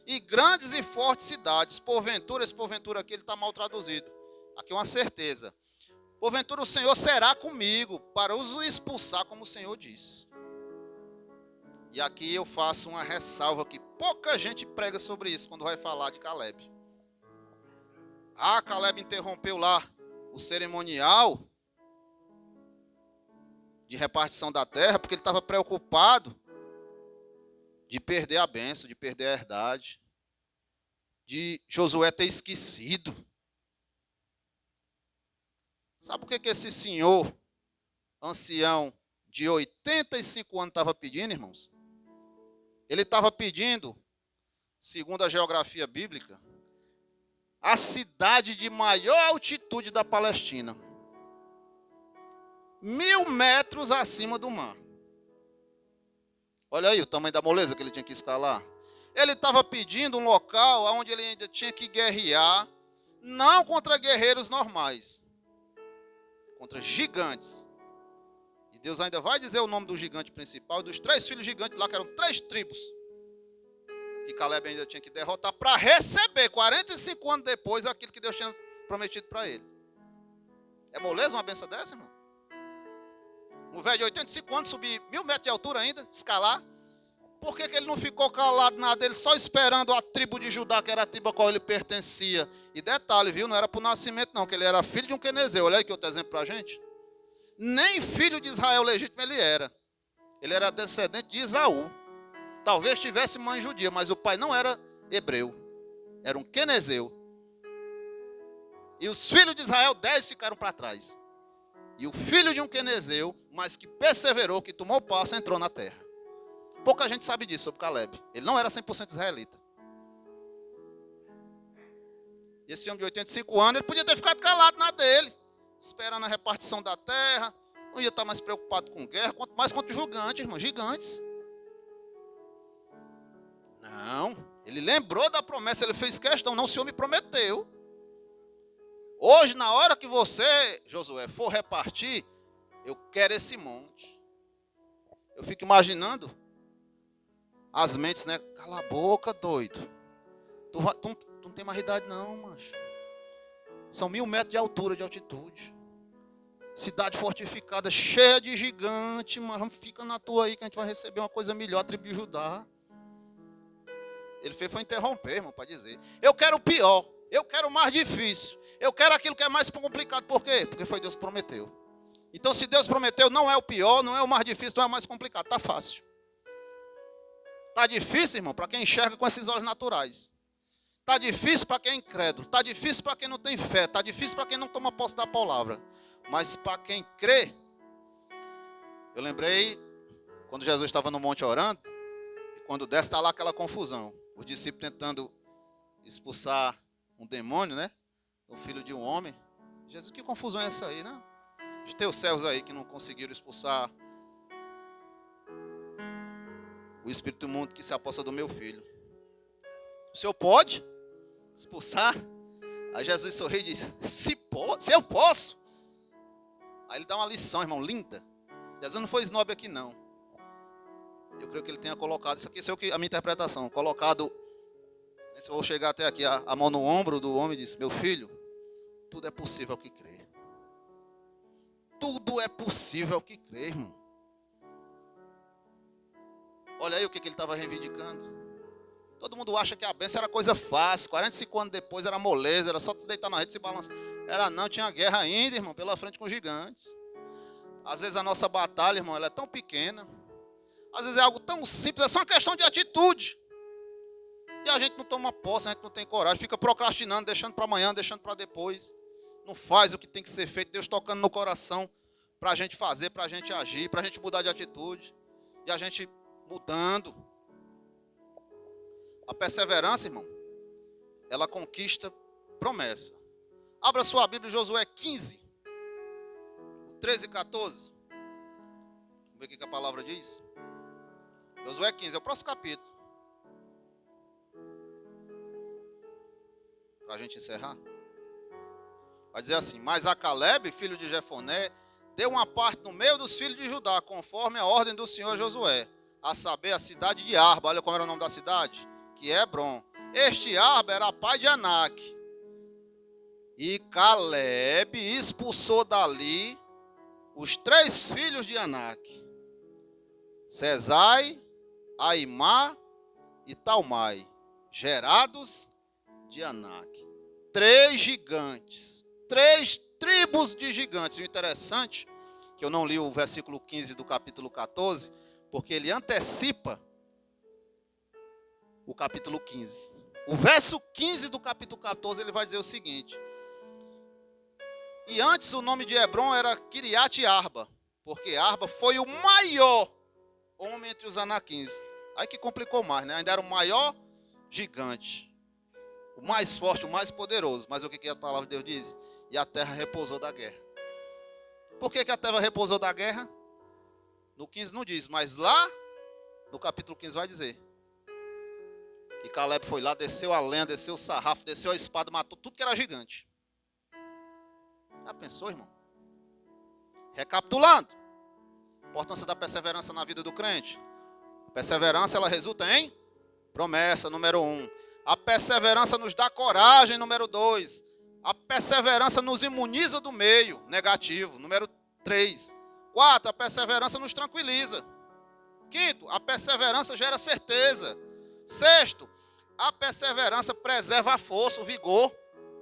E grandes e fortes cidades. Porventura, esse porventura aqui ele está mal traduzido. Aqui é uma certeza. Porventura o Senhor será comigo para os expulsar, como o Senhor disse. E aqui eu faço uma ressalva que pouca gente prega sobre isso quando vai falar de Caleb. Ah, Caleb interrompeu lá o cerimonial de repartição da terra, porque ele estava preocupado de perder a bênção, de perder a herdade, de Josué ter esquecido. Sabe o que esse senhor, ancião, de 85 anos estava pedindo, irmãos? Ele estava pedindo, segundo a geografia bíblica, a cidade de maior altitude da Palestina. 1000 metros acima do mar. Olha aí o tamanho da moleza que ele tinha que escalar. Ele estava pedindo um local onde ele ainda tinha que guerrear, não contra guerreiros normais, contra gigantes. E Deus ainda vai dizer o nome do gigante principal, dos 3 filhos gigantes lá, que eram 3 tribos, que Caleb ainda tinha que derrotar para receber, 45 anos depois, aquilo que Deus tinha prometido para ele. É moleza uma benção dessa, irmão? Um velho de 85 anos subir 1000 metros de altura ainda, escalar. Por que ele não ficou calado nada dele, só esperando a tribo de Judá, que era a tribo a qual ele pertencia? E detalhe, viu? Não era por nascimento não, que ele era filho de um quenezeu. Olha aí que outro exemplo para a gente. Nem filho de Israel legítimo ele era. Ele era descendente de Esaú. Talvez tivesse mãe judia, mas o pai não era hebreu. Era um quenezeu. E os filhos de Israel, 10 ficaram para trás. E o filho de um quenezeu, mas que perseverou, que tomou passo, entrou na terra. Pouca gente sabe disso sobre Caleb. Ele não era 100% israelita. Esse homem de 85 anos, ele podia ter ficado calado na dele, esperando a repartição da terra. Não ia estar mais preocupado com guerra, quanto mais contra os gigantes, irmão, gigantes. Não, ele lembrou da promessa, ele fez questão, não, o Senhor me prometeu. Hoje, na hora que você, Josué, for repartir, eu quero esse monte. Eu fico imaginando as mentes, né? Cala a boca, doido. Tu não tem mais idade não, macho. São 1000 metros de altura, de altitude. Cidade fortificada, cheia de gigante, mas fica na tua aí que a gente vai receber uma coisa melhor, a tribo de Judá. Ele foi interromper, irmão, para dizer. Eu quero o pior, eu quero o mais difícil. Eu quero aquilo que é mais complicado. Por quê? Porque foi Deus que prometeu. Então, se Deus prometeu, não é o pior, não é o mais difícil, não é o mais complicado. Está fácil. Está difícil, irmão, para quem enxerga com esses olhos naturais. Está difícil para quem é incrédulo. Está difícil para quem não tem fé. Está difícil para quem não toma posse da palavra. Mas para quem crê, eu lembrei quando Jesus estava no monte orando, e quando desce está lá aquela confusão. Os discípulos tentando expulsar um demônio, né? O filho de um homem. Jesus, que confusão é essa aí, né? Os teus céus aí que não conseguiram expulsar o espírito imundo que se aposta do meu filho. O senhor pode expulsar? Aí Jesus sorri e diz, se eu posso. Aí ele dá uma lição, irmão, linda. Jesus não foi snob aqui, não. Eu creio que ele tenha colocado, isso aqui é a minha interpretação, colocado, se eu vou chegar até aqui, a mão no ombro do homem e disse, meu filho, tudo é possível ao que crê. Tudo é possível ao que crê, irmão. Olha aí o que ele estava reivindicando. Todo mundo acha que a bênção era coisa fácil. 45 anos depois era moleza, era só se deitar na rede e se balançar. Era não, tinha guerra ainda, irmão, pela frente com gigantes. Às vezes a nossa batalha, irmão, ela é tão pequena. Às vezes é algo tão simples, é só uma questão de atitude. E a gente não toma posse, a gente não tem coragem, fica procrastinando, deixando para amanhã, deixando para depois. Não faz o que tem que ser feito, Deus tocando no coração para a gente fazer, para a gente agir, para a gente mudar de atitude. E a gente mudando. A perseverança, irmão, ela conquista promessa. Abra sua Bíblia, Josué 15, 13 e 14. Vamos ver o que a palavra diz. Josué 15, é o próximo capítulo. Para a gente encerrar. Vai dizer assim, mas a Caleb, filho de Jefoné, deu uma parte no meio dos filhos de Judá, conforme a ordem do Senhor Josué, a saber, a cidade de Arba. Olha como era o nome da cidade, que é Hebron. Este Arba era pai de Anak. E Caleb expulsou dali os 3 filhos de Anak, Sesai, Aimá e Talmai, gerados de Anak. 3 gigantes, 3 tribos de gigantes. O interessante, que eu não li o versículo 15 do capítulo 14, porque ele antecipa o capítulo 15. O verso 15 do capítulo 14, ele vai dizer o seguinte. E antes o nome de Hebron era Kiriat Arba, porque Arba foi o maior homem entre os anaquins. Aí que complicou mais, né? Ainda era o maior gigante, o mais forte, o mais poderoso. Mas o que a palavra de Deus diz? E a terra repousou da guerra. Por que a terra repousou da guerra? No 15 não diz, mas lá no capítulo 15 vai dizer. E Caleb foi lá, desceu a lenha, desceu o sarrafo, desceu a espada, matou tudo que era gigante. Já pensou, irmão? Recapitulando. A importância da perseverança na vida do crente. A perseverança, ela resulta em promessa, número 1. A perseverança nos dá coragem, número 2. A perseverança nos imuniza do meio, negativo, número 3. 4, a perseverança nos tranquiliza. 5, a perseverança gera certeza. 6, a perseverança preserva a força, o vigor,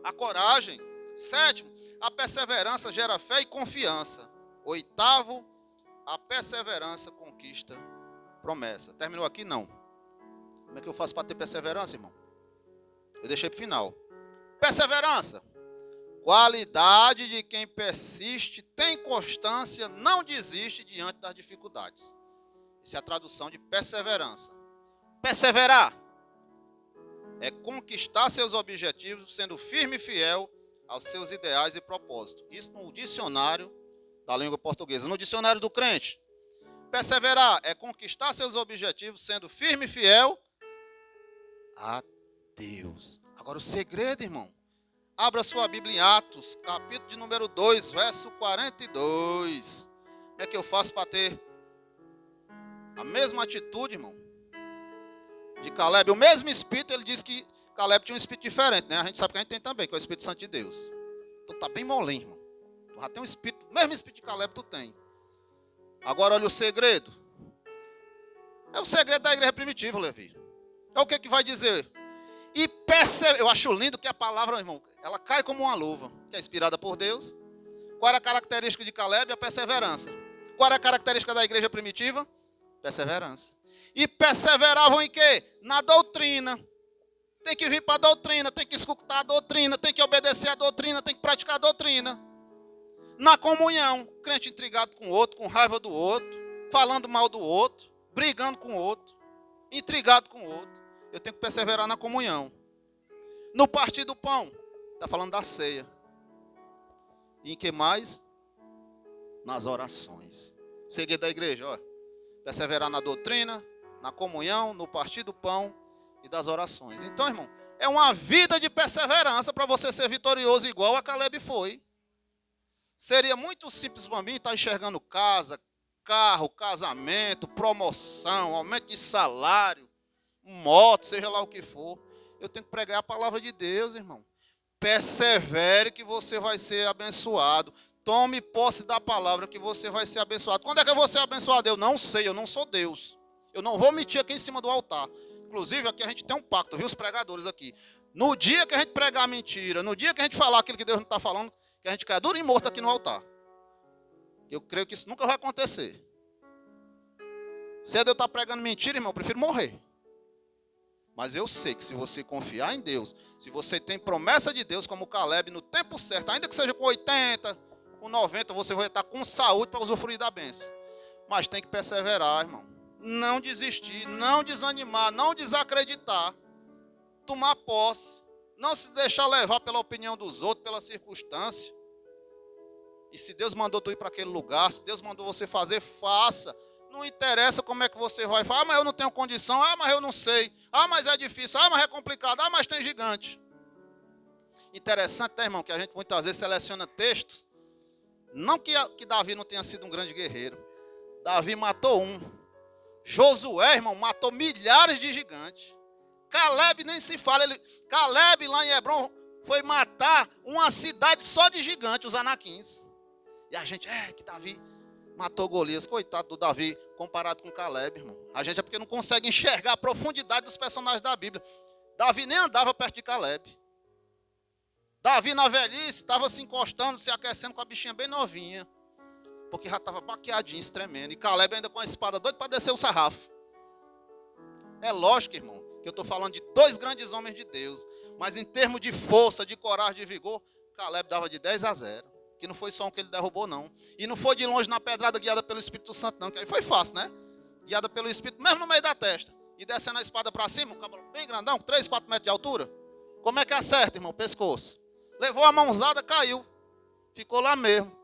a coragem. 7, a perseverança gera fé e confiança. 8, a perseverança conquista promessa. Terminou aqui? Não. Como é que eu faço para ter perseverança, irmão? Eu deixei para o final. Perseverança. Qualidade de quem persiste, tem constância, não desiste diante das dificuldades. Essa é a tradução de perseverança. Perseverar é conquistar seus objetivos, sendo firme e fiel aos seus ideais e propósitos. Isso no dicionário da língua portuguesa. No dicionário do crente, perseverar é conquistar seus objetivos, sendo firme e fiel a Deus. Agora o segredo, irmão, Abra sua Bíblia em Atos, capítulo de número 2, verso 42. Como é que eu faço para ter a mesma atitude, irmão, de Caleb? O mesmo espírito, ele disse que Caleb tinha um espírito diferente, né? A gente sabe que a gente tem também, que é o Espírito Santo de Deus. Então tá bem molinho, irmão. Tu já tem um espírito, o mesmo espírito de Caleb tu tem. Agora olha o segredo. É o segredo da igreja primitiva, Levi. É o que vai dizer? E percebe, eu acho lindo que a palavra, irmão, ela cai como uma luva, que é inspirada por Deus. Qual era a característica de Caleb? A perseverança. Qual era a característica da igreja primitiva? Perseverança. E perseveravam em quê? Na doutrina. Tem que vir para a doutrina, tem que escutar a doutrina, tem que obedecer a doutrina, tem que praticar a doutrina. Na comunhão, crente intrigado com o outro, com raiva do outro, falando mal do outro, brigando com o outro, intrigado com o outro. Eu tenho que perseverar na comunhão. No partir do pão, está falando da ceia. E em que mais? Nas orações. Segredo da igreja, ó. Perseverar na doutrina, na comunhão, no partir do pão e das orações. Então, irmão, é uma vida de perseverança para você ser vitorioso igual a Caleb foi. Seria muito simples para mim estar enxergando casa, carro, casamento, promoção, aumento de salário, moto, seja lá o que for. Eu tenho que pregar a palavra de Deus, irmão. Persevere que você vai ser abençoado. Tome posse da palavra que você vai ser abençoado. Quando é que eu vou ser abençoado? Eu não sei, eu não sou Deus. Eu não vou mentir aqui em cima do altar. Inclusive, aqui a gente tem um pacto, viu, os pregadores aqui. No dia que a gente pregar a mentira, no dia que a gente falar aquilo que Deus não está falando, que a gente quer duro e morto aqui no altar. Eu creio que isso nunca vai acontecer. Se é Deus estar pregando mentira, irmão, eu prefiro morrer. Mas eu sei que se você confiar em Deus, se você tem promessa de Deus, como Caleb, no tempo certo, ainda que seja com 80, com 90, você vai estar com saúde para usufruir da bênção. Mas tem que perseverar, irmão. Não desistir, não desanimar, não desacreditar. Tomar posse. Não se deixar levar pela opinião dos outros, pela circunstância. E se Deus mandou tu ir para aquele lugar, se Deus mandou você fazer, faça. Não interessa como é que você vai falar. Ah, mas eu não tenho condição. Ah, mas eu não sei. Ah, mas é difícil. Ah, mas é complicado. Ah, mas tem gigante. Interessante, né, irmão, que a gente muitas vezes seleciona textos. Não que Davi não tenha sido um grande guerreiro. Davi matou um. Josué, irmão, matou milhares de gigantes. Caleb nem se fala. Caleb lá em Hebron foi matar uma cidade só de gigantes, os anaquins. E a gente, que Davi matou Golias. Coitado do Davi, comparado com Caleb, irmão. A gente é porque não consegue enxergar a profundidade dos personagens da Bíblia. Davi nem andava perto de Caleb. Davi, na velhice, estava se encostando, se aquecendo com a bichinha bem novinha. Porque já estava baqueadinho, tremendo. E Caleb ainda com a espada doido para descer o sarrafo. É lógico, irmão, que eu estou falando de dois grandes homens de Deus. Mas em termos de força, de coragem, de vigor, Caleb dava de 10-0. Que não foi só um que ele derrubou, não. E não foi de longe na pedrada guiada pelo Espírito Santo, não. Que aí foi fácil, né? Guiada pelo Espírito, mesmo no meio da testa. E descendo a espada para cima, um cabelo bem grandão, 3, 4 metros de altura. Como é que acerta, irmão? Pescoço. Levou a mãozada, caiu. Ficou lá mesmo.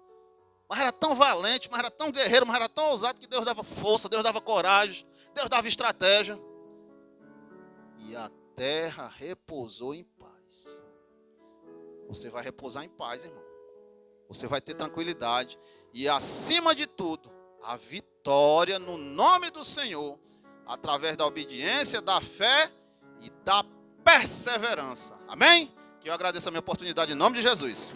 Mas era tão valente, mas era tão guerreiro, mas era tão ousado que Deus dava força, Deus dava coragem, Deus dava estratégia. E a terra repousou em paz. Você vai repousar em paz, irmão. Você vai ter tranquilidade. E acima de tudo, a vitória no nome do Senhor, através da obediência, da fé e da perseverança. Amém? Que eu agradeço a minha oportunidade em nome de Jesus.